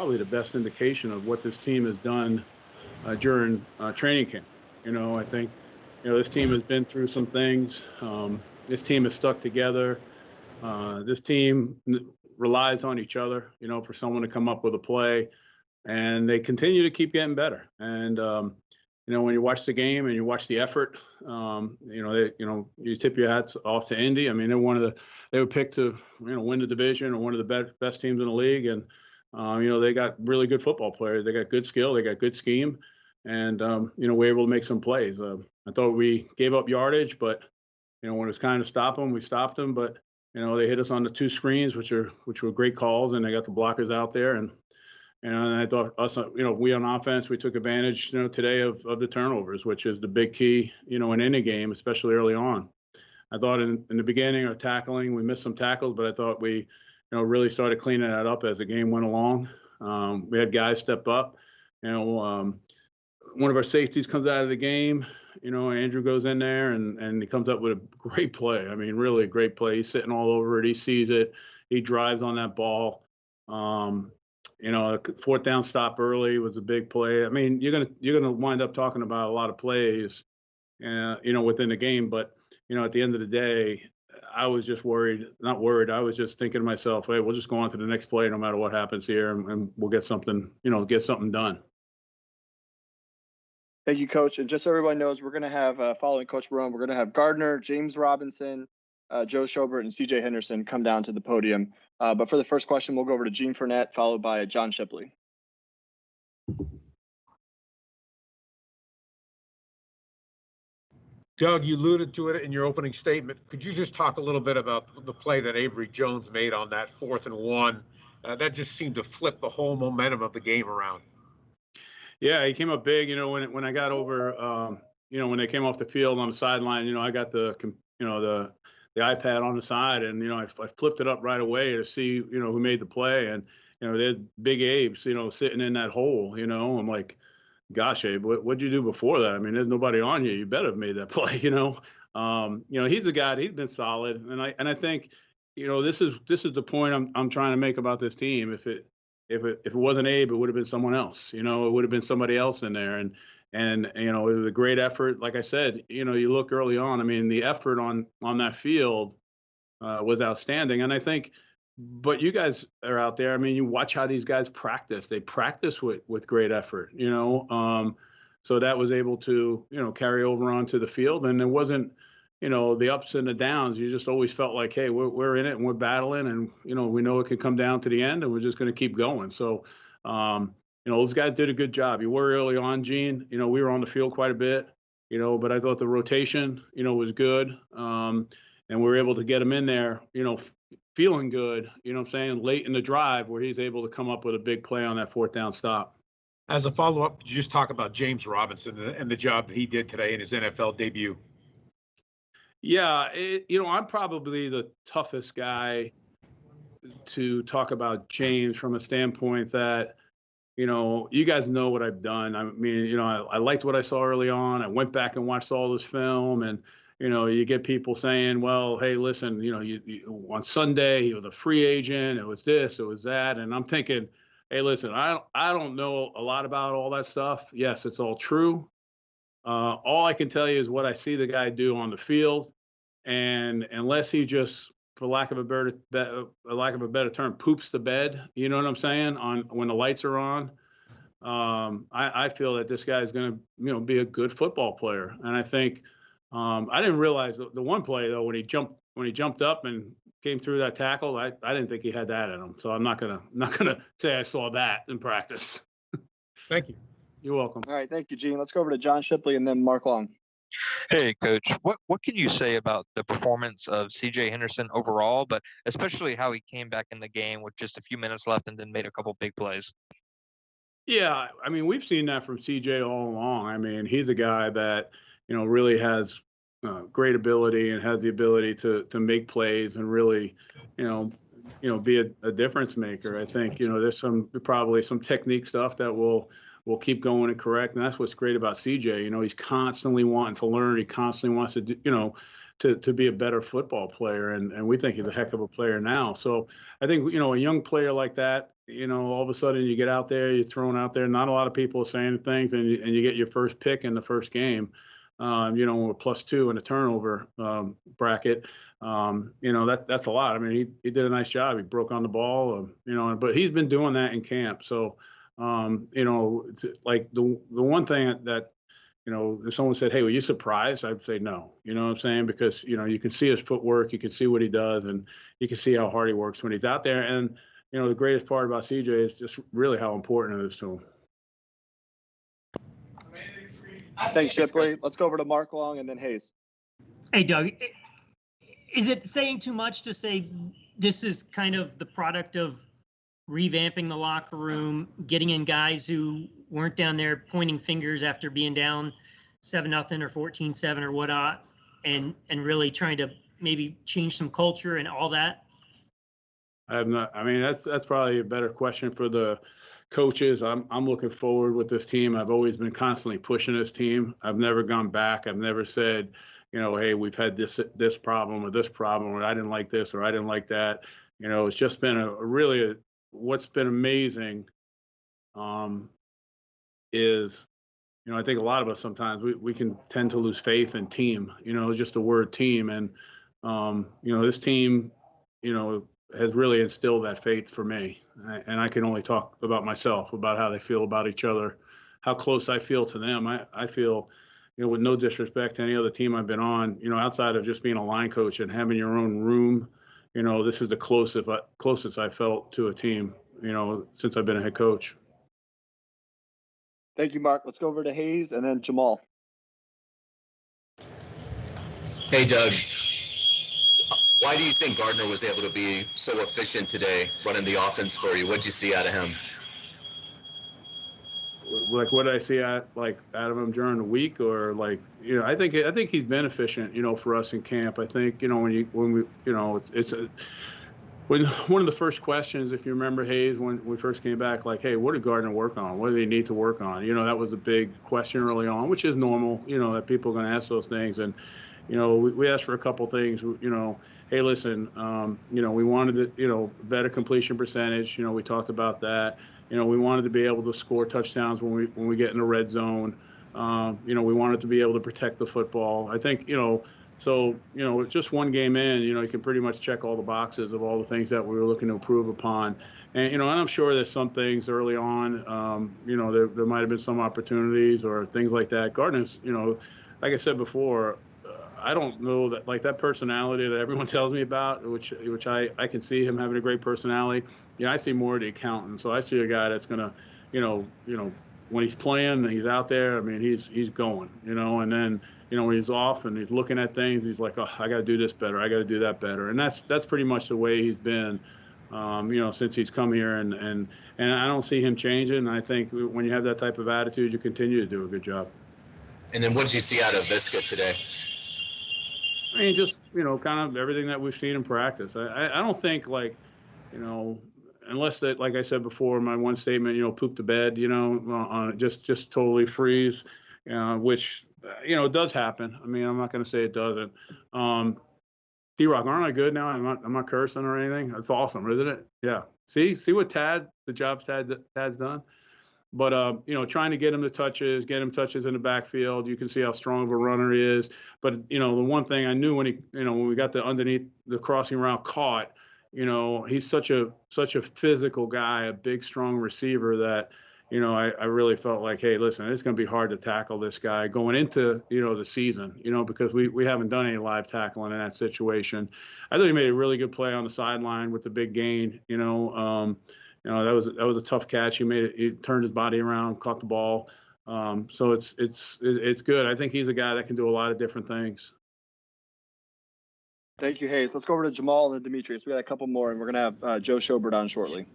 probably the best indication of what this team has done during training camp. I think, this team has been through some things. This team has stuck together. This team relies on each other, for someone to come up with a play, and they continue to keep getting better. And when you watch the game and you watch the effort, you tip your hats off to Indy. I mean, they were picked to, win the division, or one of the best teams in the league. And, they got really good football players. They got good skill. They got good scheme. And, we're able to make some plays. I thought we gave up yardage, but, when it was kind of stop them, we stopped them. But, they hit us on the 2 screens, which were great calls, and they got the blockers out there. And I thought we on offense, we took advantage, today of the turnovers, which is the big key, in any game, especially early on. I thought in the beginning of tackling, we missed some tackles, but I thought we, really started cleaning that up as the game went along. We had guys step up. One of our safeties comes out of the game. Andrew goes in there and he comes up with a great play. I mean, really a great play. He's sitting all over it. He sees it. He drives on that ball. A 4th down stop early was a big play. I mean, you're gonna wind up talking about a lot of plays, within the game. But at the end of the day, I was just not worried. I was just thinking to myself, hey, we'll just go on to the next play, no matter what happens here, and we'll get something done. Thank you, Coach. And just so everybody knows, we're going to have, following Coach Marrone, we're going to have Gardner, James Robinson, Joe Schobert, and C.J. Henderson come down to the podium. But for the first question, we'll go over to Gene Fournette, followed by John Shipley. Doug, you alluded to it in your opening statement. Could you just talk a little bit about the play that Avery Jones made on that 4th and 1? That just seemed to flip the whole momentum of the game around. Yeah, he came up big. When I got over, when they came off the field on the sideline, I got the iPad on the side, and I flipped it up right away to see who made the play, and there's Big Abe, sitting in that hole. I'm like, gosh, Abe, what'd you do before that? I mean, there's nobody on you. You better have made that play. He's a guy. He's been solid, and I think this is the point I'm trying to make about this team. If it wasn't Abe, it would have been someone else. It would have been somebody else in there. And it was a great effort. Like I said, you look early on. I mean, the effort on that field was outstanding. And I think, but you guys are out there. I mean, you watch how these guys practice. They practice with great effort. So that was able to carry over onto the field. And it wasn't the ups and the downs. You just always felt like, hey, we're in it and we're battling, and we know it could come down to the end, and we're just going to keep going. So those guys did a good job. You were early on, Gene. We were on the field quite a bit, but I thought the rotation was good, and we were able to get him in there feeling good, late in the drive, where he's able to come up with a big play on that 4th down stop. As a follow-up, could you just talk about James Robinson and the job that he did today in his NFL debut? Yeah, I'm probably the toughest guy to talk about James from a standpoint that, you guys know what I've done. I mean, I liked what I saw early on. I went back and watched all this film, and, you get people saying, well, hey, listen, you on Sunday, he was a free agent. It was this, it was that. And I'm thinking, hey, listen, I don't know a lot about all that stuff. Yes, it's all true. All I can tell you is what I see the guy do on the field, and unless he just, for lack of a better term, poops the bed, you know what I'm saying, on when the lights are on, I feel that this guy is going to, be a good football player. And I think I didn't realize the one play though when he jumped up and came through that tackle, I didn't think he had that in him. So I'm not gonna say I saw that in practice. Thank you. You're welcome. All right, thank you, Gene. Let's go over to John Shipley and then Mark Long. Hey, Coach. What can you say about the performance of C.J. Henderson overall, but especially how he came back in the game with just a few minutes left and then made a couple big plays? Yeah, I mean, we've seen that from C.J. all along. I mean, he's a guy that really has great ability and has the ability to make plays and really be a difference maker. I think there's probably some technique stuff that we'll we'll keep going and correct. And that's what's great about CJ. You know, he's constantly wanting to learn. He constantly wants to do, you know, to be a better football player. And we think he's a heck of a player now. So I think, you know, a young player like that, you know, all of a sudden you get out there, you're thrown out there. Not a lot of people are saying things, and you get your first pick in the first game. You know, with +2 in the turnover bracket. You know, that's a lot. I mean, he did a nice job. He broke on the ball, you know, but he's been doing that in camp. So, you know, like the one thing that, you know, if someone said, "Hey, were you surprised?" I'd say no. You know what I'm saying? Because, you know, you can see his footwork, you can see what he does, and you can see how hard he works when he's out there. And, you know, the greatest part about CJ is just really how important it is to him. Thanks, Shipley. Let's go over to Mark Long and then Hayes. Hey, Doug, is it saying too much to say this is kind of the product of revamping the locker room, getting in guys who weren't down there pointing fingers after being down 7-0 or 14-7 or whatnot, and really trying to maybe change some culture and all that? I mean, that's probably a better question for the coaches. I'm looking forward with this team. I've always been constantly pushing this team. I've never gone back. I've never said, you know, hey, we've had this problem or this problem, or I didn't like this or I didn't like that. You know, it's just been what's been amazing is, you know, I think a lot of us sometimes we can tend to lose faith in team, you know, just the word team. And, you know, this team, you know, has really instilled that faith for me. And I can only talk about myself, about how they feel about each other, how close I feel to them. I feel, you know, with no disrespect to any other team I've been on, you know, outside of just being a line coach and having your own room, you know, this is the closest I felt to a team, you know, since I've been a head coach. Thank you, Mark. Let's go over to Hayes and then Jamal. Hey, Doug. Why do you think Gardner was able to be so efficient today running the offense for you? What'd you see out of him? Like, what did I see out of him during the week, or like, you know, I think he's been efficient, you know, for us in camp. I think, you know, when we, you know, when one of the first questions, if you remember, Hayes, when we first came back, like, hey, what did Gardner work on? What do they need to work on? You know, that was a big question early on, which is normal, you know, that people are going to ask those things. And, you know, we asked for a couple things, you know, hey, listen, you know, we wanted to, you know, better completion percentage. You know, we talked about that. You know, we wanted to be able to score touchdowns when we get in the red zone. You know, we wanted to be able to protect the football. I think, you know, so, you know, just one game in, you know, you can pretty much check all the boxes of all the things that we were looking to improve upon. And, you know, and I'm sure there's some things early on, you know, there might have been some opportunities or things like that. Gardner's, you know, like I said before, I don't know that, like, that personality that everyone tells me about, which I can see him having a great personality. Yeah, I see more of the accountant. So I see a guy that's going to, you know, when he's playing and he's out there, I mean, he's going, you know, and then, you know, when he's off and he's looking at things, he's like, oh, I got to do this better. I got to do that better. And that's pretty much the way he's been, you know, since he's come here. And I don't see him changing. I think when you have that type of attitude, you continue to do a good job. And then what did you see out of Visca today? I mean, just, you know, kind of everything that we've seen in practice. I don't think, like, you know, unless that, like I said before, my one statement, you know, poop the bed, you know, just totally freeze, which, you know, does happen. I mean, I'm not going to say it doesn't. D-Rock, aren't I good now? I'm not cursing or anything. That's awesome, isn't it? Yeah. See what the job Tad's done. But, you know, trying to get him touches in the backfield. You can see how strong of a runner he is. But, you know, the one thing I knew when we got the underneath the crossing route caught, you know, he's such a physical guy, a big, strong receiver that, you know, I really felt like, hey, listen, it's going to be hard to tackle this guy going into, you know, the season, you know, because we haven't done any live tackling in that situation. I thought he made a really good play on the sideline with the big gain, you know. You know, that was a tough catch. He turned his body around, caught the ball. So it's good. I think he's a guy that can do a lot of different things. Thank you, Hayes. Let's go over to Jamal and Demetrius. We got a couple more, and we're gonna have Joe Schobert on shortly.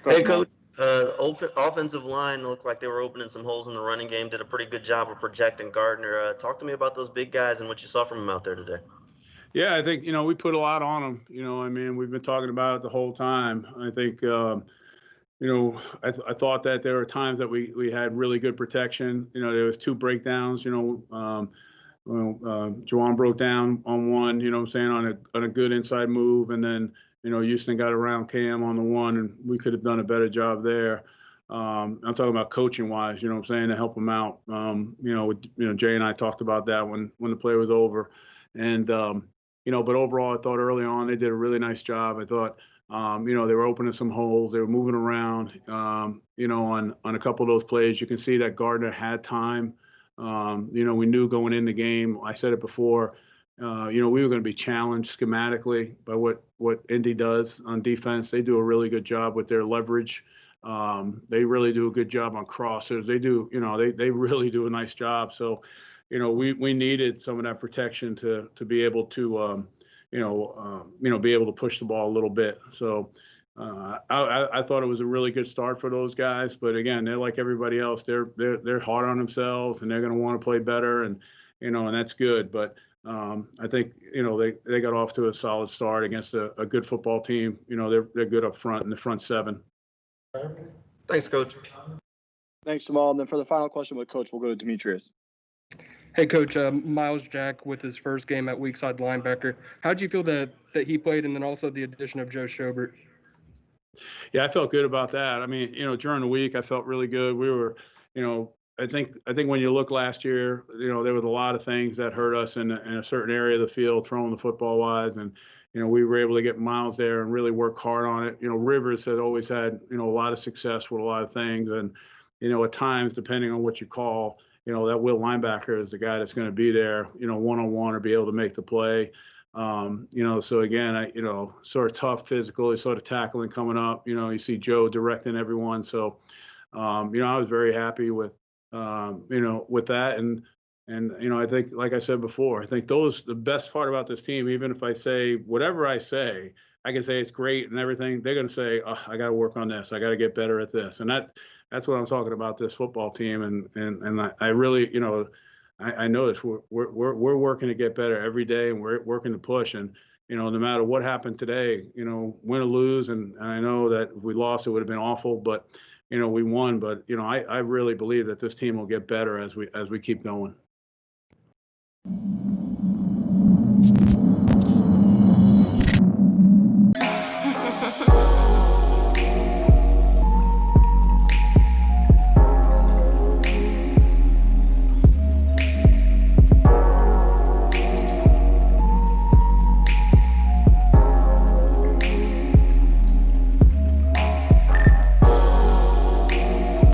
Hey, Coach. Offensive line looked like they were opening some holes in the running game. Did a pretty good job of projecting Gardner. Talk to me about those big guys and what you saw from them out there today. Yeah, I think, you know, we put a lot on them. You know, I mean, we've been talking about it the whole time. I think, you I thought that there were times that we had really good protection. There was 2 breakdowns. Juwan broke down on one. What I'm saying, on a good inside move, and then Houston got around Cam on the one, and we could have done a better job there. I'm talking about coaching wise. What I'm saying, to help them out. Jay and I talked about that when the play was over, and but overall, I thought early on they did a really nice job. I thought. They were opening some holes. They were moving around. On a couple of those plays, you can see that Gardner had time. We knew going in the game. I said it before. We were going to be challenged schematically by what Indy does on defense. They do a really good job with their leverage. They really do a good job on crossers. They do. They really do a nice job. So, we needed some of that protection to be able to. Be able to push the ball a little bit. So I thought it was a really good start for those guys. But again, they're like everybody else. They're hard on themselves, and they're going to want to play better, and and that's good. But I think they got off to a solid start against a good football team. They're good up front in the front 7. Thanks, Coach. Thanks, Jamal. And then for the final question with Coach, we'll go to Demetrius. Hey, Coach, Miles Jack with his first game at weak side linebacker. How did you feel that he played, and then also the addition of Joe Schobert? Yeah, I felt good about that. I mean, during the week, I felt really good. We were, I think when you look last year, there was a lot of things that hurt us in a certain area of the field, throwing the football wise, and we were able to get Miles there and really work hard on it. Rivers has always had a lot of success with a lot of things, and at times, depending on what you call. That will linebacker is the guy that's going to be there, one-on-one, or be able to make the play. So again, sort of tough physically, sort of tackling coming up. You see Joe directing everyone. So, I was very happy with, with that. And I think, like I said before, I think the best part about this team, even if I say whatever I say, I can say it's great and everything. They're going to say, oh, I got to work on this. I got to get better at this. And that's what I'm talking about, this football team. And I really, I notice we're working to get better every day, and we're working to push. And, no matter what happened today, win or lose. And I know that if we lost, it would have been awful, but, we won. But, I really believe that this team will get better as we keep going.